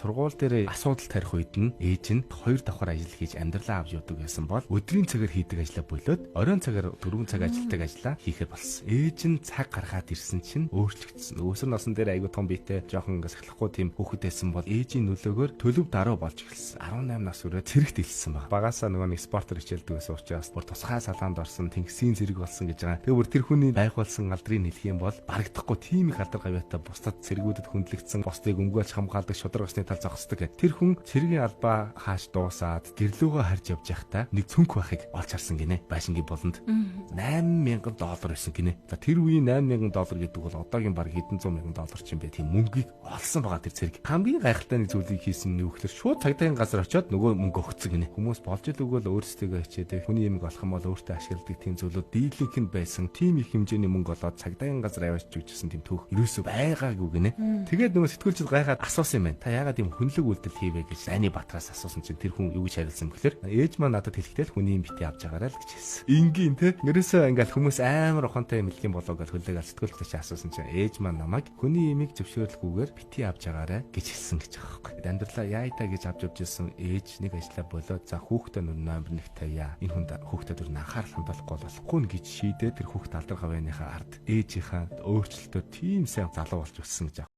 сургууль дээр асуудал тарих үед нь ээж нь 2 давхар ажил хийж амьдралаа авч явдаг байсан бол өдрийн цагаар хийдэг ажлаа болоод оройн цагаар 4 цаг ажилтдаг ажлаа хийхээр болсон. Ээж нь цаг гаргаад ирсэн чинь өөрчлөгдсөн. Өсөр носон дээр айгуу том биетэй жоохон сахилахгүй тийм хүүхэд байсан бол ээжийн нөлөөгөөр төлөв даруй болж эхэлсэн. 18 нас хүрээд цэрэгт илсэн баг. Багаасаа нөгөө нэг спортоор хичээлдэг байсан учраас бүр тусгай салаанд орсон, тэнгисийн зэрэг болсон гэж байгаа. Тэгээ бүр тэр хүний байгуулсан алдрыг хэлэх юм бол барагдахгүй тийм их алдар гавьяатай бусдад цэргүүдэд хөндлөгдсөн, бусдыг өмгөөлж хамгаалдаг, шударгасны тал зогсдог. Тэр хүн цэргийн албаа хааж дуусаад гэрлүүгөө харж явж байхдаа нэг цөнх байхыг олж харсан гинэ. Байшингийн болонд $8,000 байсан гинэ. За тэр үеийн $8,000 гэдэг бол одоогийн баг хэдэн зуун мянган доллар ч юм бэ. Тийм мөнгийг олсон байгаа тэр цэрэг. Хамгийн гайхалтай нэг зүйлийг хийсэн нь юу гэхээр шууд цагдаагийн газар очиод нөгөө мөнгө өгцөн гинэ. Хүмүүс болж л өгөөл өөрсдөө хичээдэг. Хүний юм болох юм бол өөртөө ашигладаг тийм зүйлүүд дийлэнх нь байсан. Тийм их хэмжээний мөнгө олоод цагдаагийн газар аваач гэжсэн тийм түүх ерөөсөө байгаагүй гинэ. Тэгээд нөгөө сэтгүүлчид гайхаад асуусан юм байна. Та яагаад ийм хүнлэг үйлдэл хийвэ гэж Ани Батраас асуусан чинь тэр хүн юу гэж хариулсан бэхээр ээж маань надад хэлэхдээ л хүний юм бити авч байгаарай л гэж хэлсэн. Ингийн те. Ерөөсөө ингээл хүмүүс амар ухаантай мэлгийн болоо гэж хүлээгээл сэтгүүлчдээс асуусан чинь ээж маань намайг хүний имийг зөвшөөрлөхгүйгээр бити авч байгаарай гэж хэлсэн гэж байгаа байхгүй. Амьдралаа яайта гэж авч явж ирсэн ээж нэг ажлаа болоод за хүүхдээ номер 1 тавья. Энэ хүнд хүүхдэд дөр анхаарал хандуулахгүй болохгүй гэж шийдээ тэр хүүхд алдар хавааныхаа ард ээжийнхаа өөрчлөлтөөр тийм сайн залуу болж өссөн гэж.